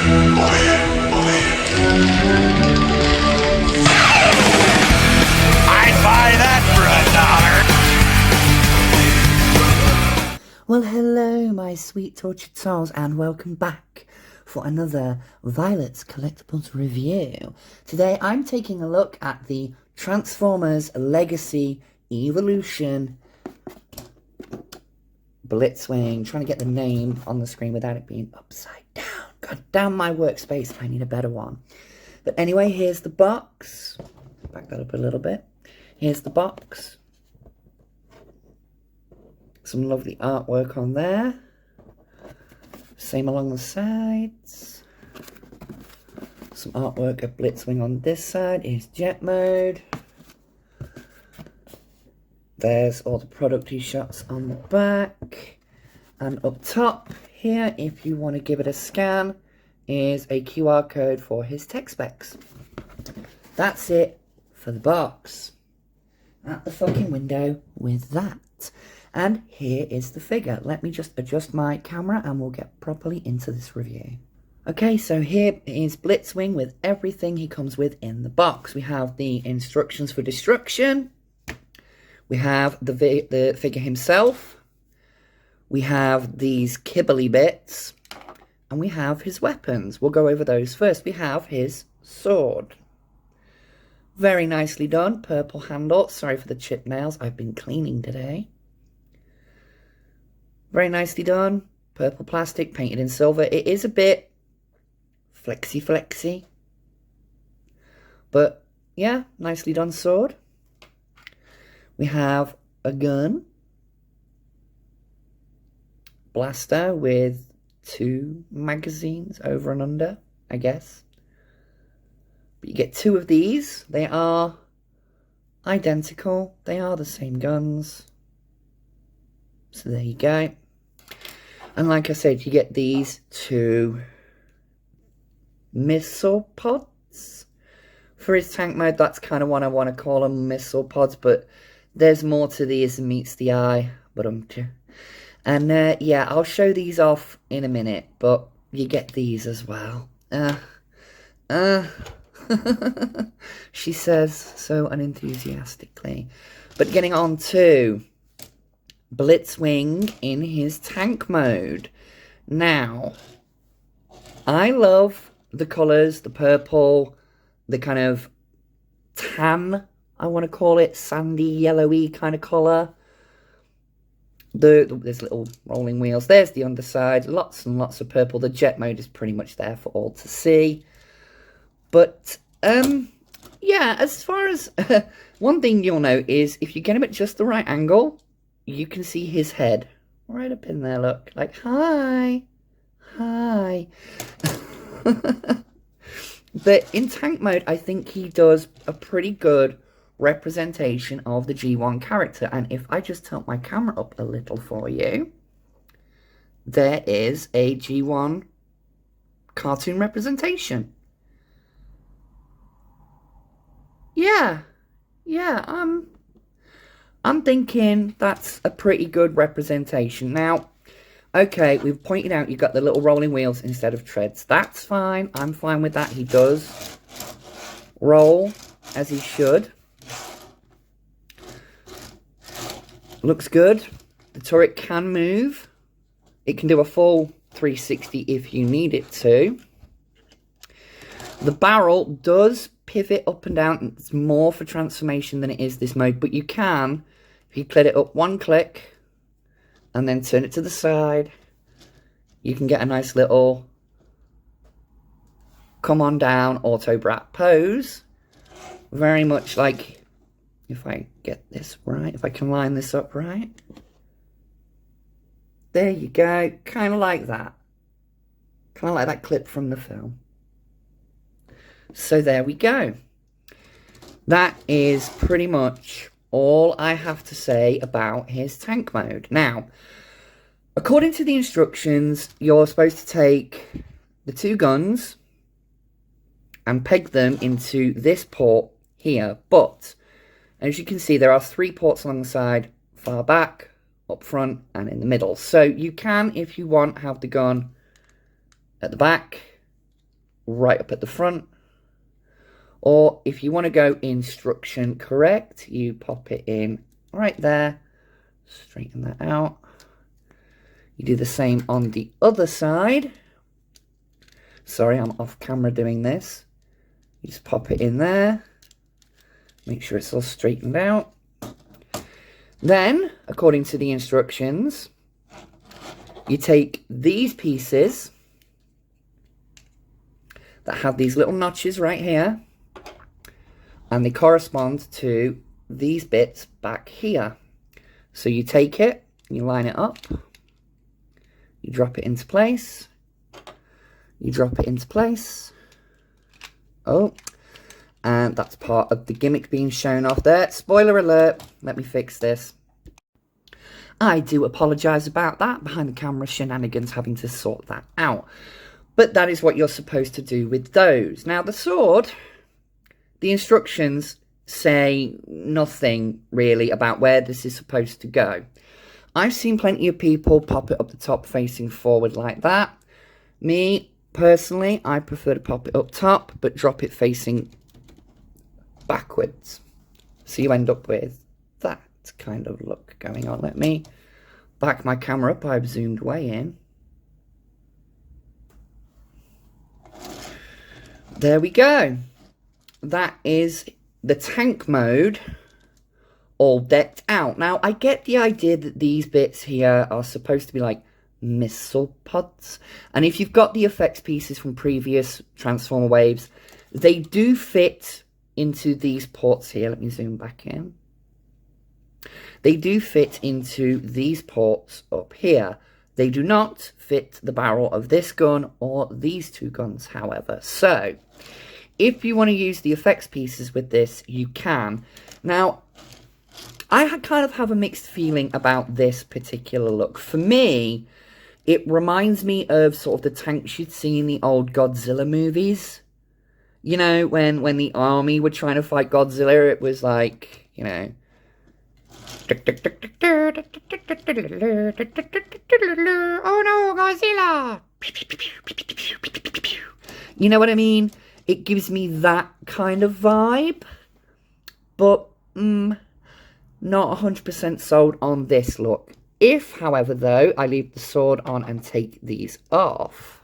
I'd buy that for $1. Well, hello, my sweet tortured souls, and welcome back for another Violet's Collectables review. Today, I'm taking a look at the Transformers Legacy Evolution Blitzwing. Trying to get the name on the screen without it being upside down. God damn my workspace, I need a better one. But anyway, here's the box. Back that up a little bit. Here's the box. Some lovely artwork on there. Same along the sides. Some artwork of Blitzwing on this side. Here's jet mode. There's all the product shots on the back. And up top here, if you want to give it a scan, is a QR code for his tech specs. That's it for the box. Out the fucking window with that. And here is the figure. Let me just adjust my camera and we'll get properly into this review. Okay, so here is Blitzwing with everything he comes with in the box. We have the instructions for destruction. We have the figure himself. We have these kibbly bits. And we have his weapons. We'll go over those first. We have his sword. Very nicely done. Purple handle. Sorry for the chipped nails. I've been cleaning today. Very nicely done. Purple plastic, painted in silver. It is a bit flexy. But, yeah, nicely done sword. We have a gun. Blaster with 2 magazines over and under, I guess. But you get 2 of these. They are identical. They are the same guns. So there you go. And like I said, you get these 2 missile pods. For his tank mode, that's kind of what I want to call them, missile pods. But there's more to these than meets the eye. And yeah, I'll show these off in a minute. But you get these as well. She says so unenthusiastically. But getting on to Blitzwing in his tank mode. Now, I love the colours, the purple, the kind of tan, I want to call it, sandy, yellowy kind of colour. There's little rolling wheels. There's the underside. Lots and lots of purple. The jet mode is pretty much there for all to see. But, yeah, as far as... one thing you'll note is if you get him at just the right angle, you can see his head right up in there, look. Like, hi. But in tank mode, I think he does a pretty good representation of the G1 character. And if I just tilt my camera up a little for you, there is a G1 cartoon representation. Yeah, I'm thinking that's a pretty good representation. Now, okay, we've pointed out you've got the little rolling wheels instead of treads. That's fine. I'm fine with that. He does roll as he should. Looks good. The turret can move. It can do a full 360 if you need it to. The barrel does pivot up and down. It's more for transformation than it is this mode. But you can, if you clear it up 1 click and then turn it to the side, you can get a nice little come on down auto brat pose. Very much like, if I get this right, if I can line this up right. There you go. Kind of like that. Kind of like that clip from the film. So there we go. That is pretty much all I have to say about his tank mode. Now, according to the instructions, you're supposed to take the 2 guns and peg them into this port here. But, as you can see, there are 3 ports along the side, far back, up front, and in the middle. So you can, if you want, have the gun at the back right up at the front. Or if you want to go instruction correct, you pop it in right there. Straighten that out. You do the same on the other side. Sorry, I'm off camera doing this. You just pop it in there. Make sure it's all straightened out. Then, according to the instructions, you take these pieces that have these little notches right here, and they correspond to these bits back here. So you take it, you line it up, you drop it into place, you drop it into place. Oh, and that's part of the gimmick being shown off there. Spoiler alert, let me fix this. I do apologise about that, behind the camera shenanigans, having to sort that out. But that is what you're supposed to do with those. Now the sword, the instructions say nothing really about where this is supposed to go. I've seen plenty of people pop it up the top facing forward like that. Me, personally, I prefer to pop it up top, but drop it facing backwards. So you end up with that kind of look going on. Let me back my camera up. I've zoomed way in. There we go. That is the tank mode all decked out. Now, I get the idea that these bits here are supposed to be like missile pods. And if you've got the effects pieces from previous Transformer waves, they do fit into these ports here. Let me zoom back in. They do fit into these ports up here. They do not fit the barrel of this gun or these two guns, however. So, if you want to use the effects pieces with this, you can. Now, I kind of have a mixed feeling about this particular look. For me, it reminds me of sort of the tanks you'd see in the old Godzilla movies. You know, when the army were trying to fight Godzilla, it was like, you know... Oh no, Godzilla! You know what I mean? It gives me that kind of vibe. But, not 100% sold on this look. If, however, though, I leave the sword on and take these off,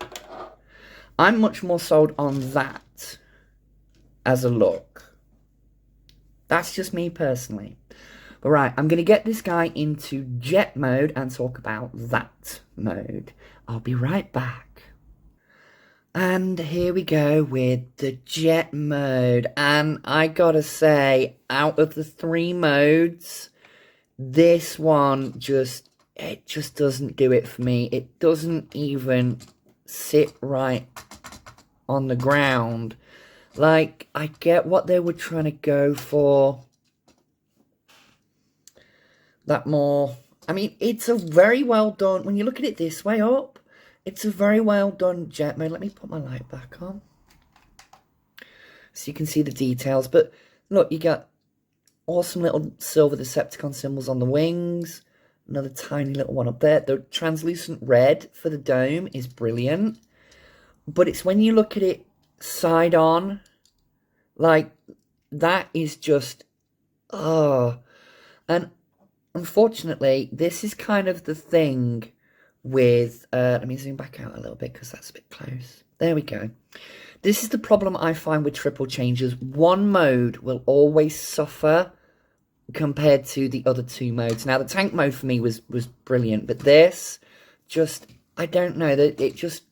I'm much more sold on that as a look. That's just me personally. But right, I'm going to get this guy into jet mode and talk about that mode. I'll be right back. And here we go with the jet mode. And I gotta say, out of the three modes, this one just doesn't do it for me. It doesn't even sit right on the ground. Like, I get what they were trying to go for. That more... I mean, it's a very well done... When you look at it this way up, it's a very well done jet mode. Let me put my light back on, so you can see the details. But look, you got awesome little silver Decepticon symbols on the wings. Another tiny little one up there. The translucent red for the dome is brilliant. But it's when you look at it side on, like, that is just... oh. And unfortunately, this is kind of the thing with... let me zoom back out a little bit because that's a bit close. There we go. This is the problem I find with triple changes. One mode will always suffer compared to the other two modes. Now, the tank mode for me was brilliant, but this just... I don't know. It just...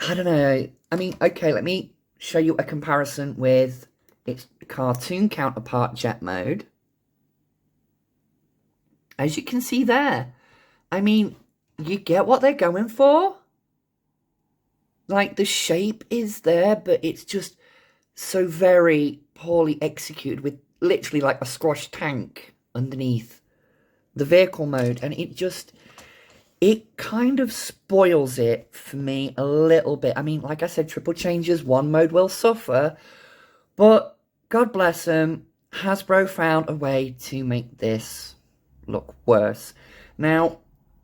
I don't know. I mean, okay, let me show you a comparison with its cartoon counterpart jet mode. As you can see there, I mean, you get what they're going for. Like, the shape is there, but it's just so very poorly executed with literally like a squash tank underneath the vehicle mode. And it kind of spoils it for me a little bit. I mean, like I said, triple changes, one mode will suffer. But, God bless them, Hasbro found a way to make this look worse. Now,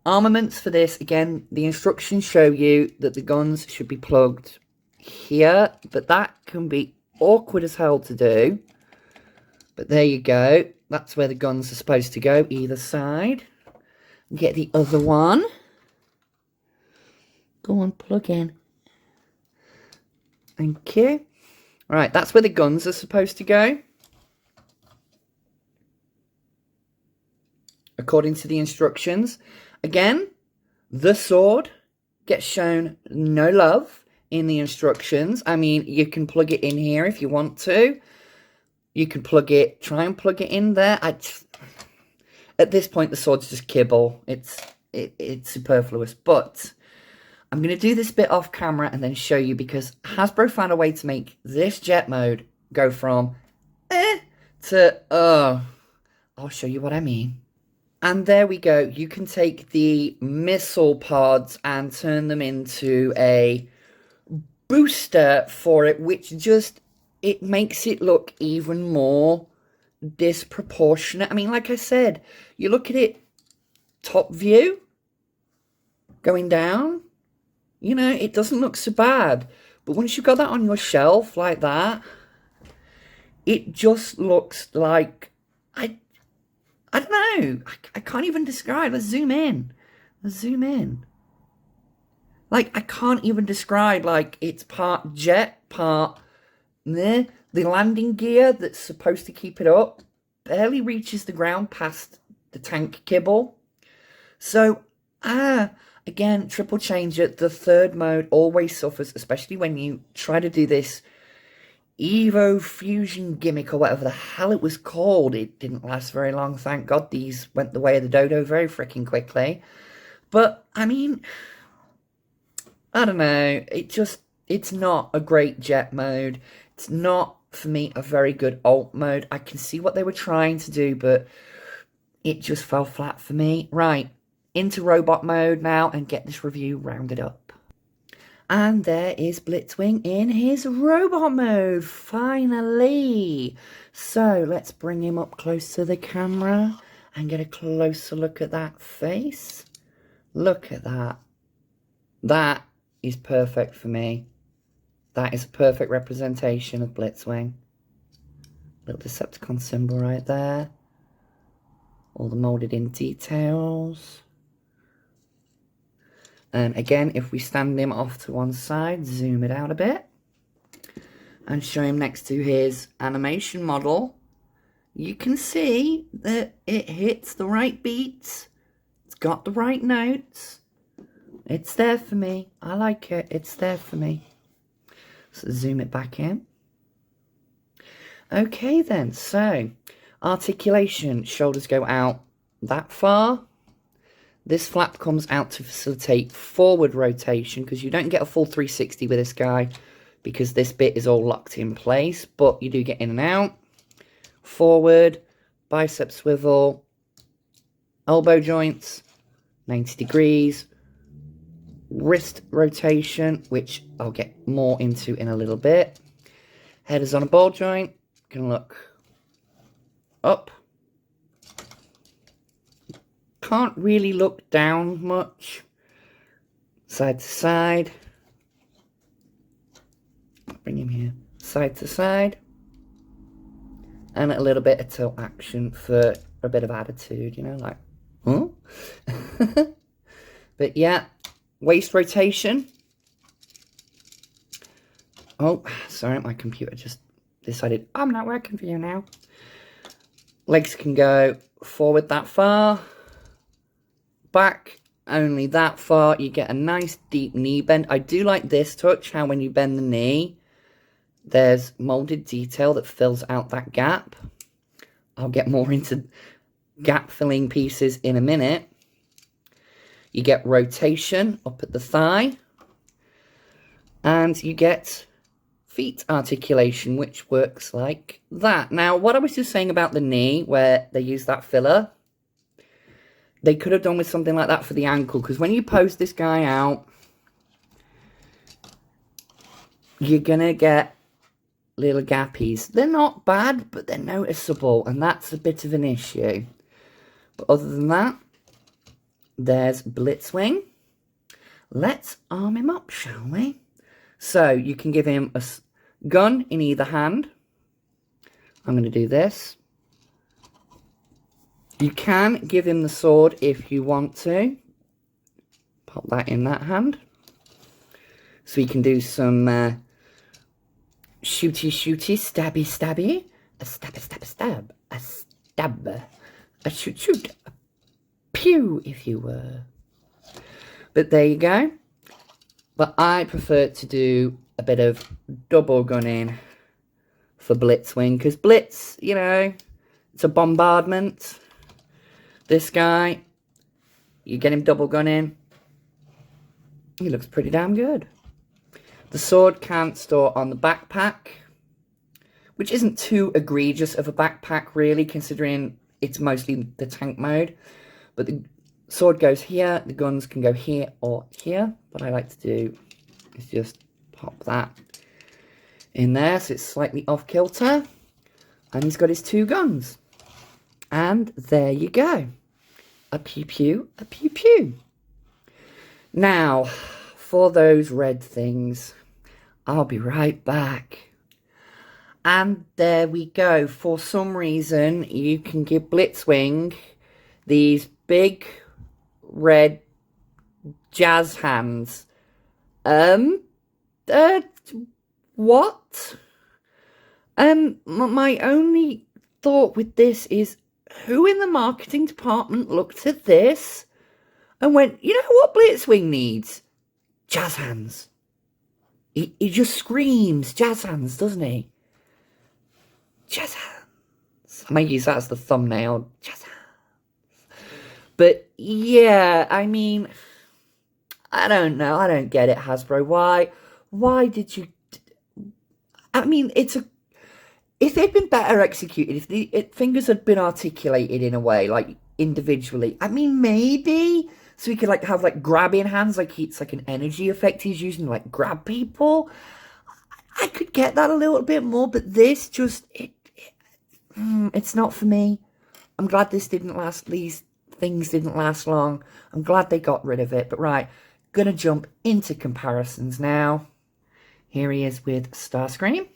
Armaments for this, again, the instructions show you that the guns should be plugged here, but that can be awkward as hell to do. But there you go. That's where the guns are supposed to go, either side. Get the other one. Go on, plug in. Thank you. Right, that's where the guns are supposed to go. According to the instructions. Again, the sword gets shown no love in the instructions. I mean, you can plug it in here if you want to. You can try and plug it in there. At this point, the sword's just kibble. It's superfluous. But I'm going to do this bit off camera and then show you, because Hasbro found a way to make this jet mode go from to I'll show you what I mean. And there we go. You can take the missile pods and turn them into a booster for it, which just, it makes it look even more disproportionate. I mean, like I said, you look at it top view, going down, you know, it doesn't look so bad. But once you've got that on your shelf like that, it just looks like, I don't know. I can't even describe. Let's zoom in. Like, I can't even describe, like, it's part jet, part the landing gear that's supposed to keep it up barely reaches the ground past the tank kibble. So, again, triple changer, the third mode always suffers, especially when you try to do this Evo Fusion gimmick or whatever the hell it was called. It didn't last very long, thank God. These went the way of the dodo very freaking quickly. But, I mean, I don't know. It's not a great jet mode. It's not, for me, a very good alt mode. I can see what they were trying to do, but it just fell flat for me. Right, into robot mode now and get this review rounded up. And there is Blitzwing in his robot mode, finally. So let's bring him up close to the camera and get a closer look at that face. Look at that. That is perfect for me. That is a perfect representation of Blitzwing. Little Decepticon symbol right there. All the molded in details. And again, if we stand him off to one side, zoom it out a bit, and show him next to his animation model, you can see that it hits the right beats. It's got the right notes. It's there for me. I like it. It's there for me. So zoom it back in. Okay then, so articulation, shoulders go out that far. This flap comes out to facilitate forward rotation, because you don't get a full 360 with this guy, because this bit is all locked in place, but you do get in and out. Forward, bicep swivel, elbow joints, 90 degrees, wrist rotation, which I'll get more into in a little bit. Head is on a ball joint, can look up. Can't really look down much. Side to side. Bring him here. Side to side. And a little bit of tilt action for a bit of attitude, you know, like, huh? But yeah, waist rotation. Oh, sorry, my computer just decided I'm not working for you now. Legs can go forward that far. Back only that far. You get a nice deep knee bend. I do like this touch, how when you bend the knee, there's molded detail that fills out that gap. I'll get more into gap filling pieces in a minute. You get rotation up at the thigh, and you get feet articulation, which works like that. Now, what I was just saying about the knee, where they use that filler, they could have done with something like that for the ankle, because when you post this guy out, you're going to get little gappies. They're not bad, but they're noticeable, and that's a bit of an issue. But other than that, there's Blitzwing. Let's arm him up, shall we? So you can give him a gun in either hand. I'm going to do this. You can give him the sword if you want to. Pop that in that hand. So he can do some shooty, stabby, a stab, a stab, a shoot, a pew, if you were. But there you go. But I prefer to do a bit of double gunning for Blitzwing, because Blitz, you know, it's a bombardment. This guy, you get him double gunning, he looks pretty damn good. The sword can't store on the backpack, which isn't too egregious of a backpack, really, considering it's mostly the tank mode. But the sword goes here, the guns can go here or here. What I like to do is just pop that in there, so it's slightly off kilter. And he's got his 2 guns. And there you go. A pew pew, a pew pew. Now, for those red things, I'll be right back. And there we go. For some reason, you can give Blitzwing these big red jazz hands. What? My only thought with this is, who in the marketing department looked at this and went, you know what Blitzwing needs? Jazz hands. He just screams jazz hands, doesn't he? Jazz hands. I might use that as the thumbnail. Jazz hands. But yeah, I mean, I don't know. I don't get it, Hasbro. Why did you... I mean, if they'd been better executed, if the fingers had been articulated in a way, like individually, I mean, maybe, so he could like have like grabbing hands, like it's like an energy effect he's using to like grab people. I could get that a little bit more, but this just, it's not for me. I'm glad this didn't last, these things didn't last long. I'm glad they got rid of it, but right, gonna jump into comparisons now. Here he is with Starscream.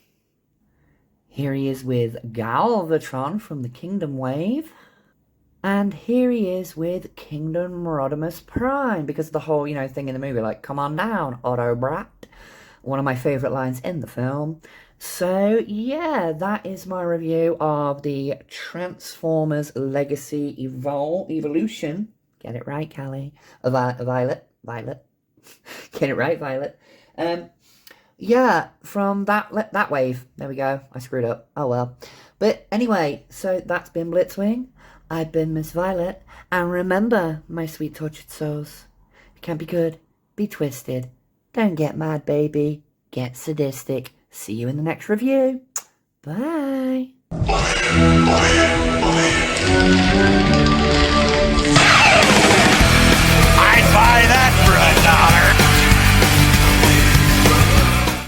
Here he is with Galvatron from the Kingdom Wave. And here he is with Kingdom Rodimus Prime, because of the whole, you know, thing in the movie, like, come on down, Autobrat. One of my favourite lines in the film. So, yeah, that is my review of the Transformers Legacy Evolution. Get it right, Callie. Violet. Get it right, Violet. Yeah, from that wave. There we go. I screwed up. Oh, well. But anyway, so that's been Blitzwing. I've been Miss Violet. And remember, my sweet tortured souls, you can't be good, be twisted. Don't get mad, baby. Get sadistic. See you in the next review. Bye.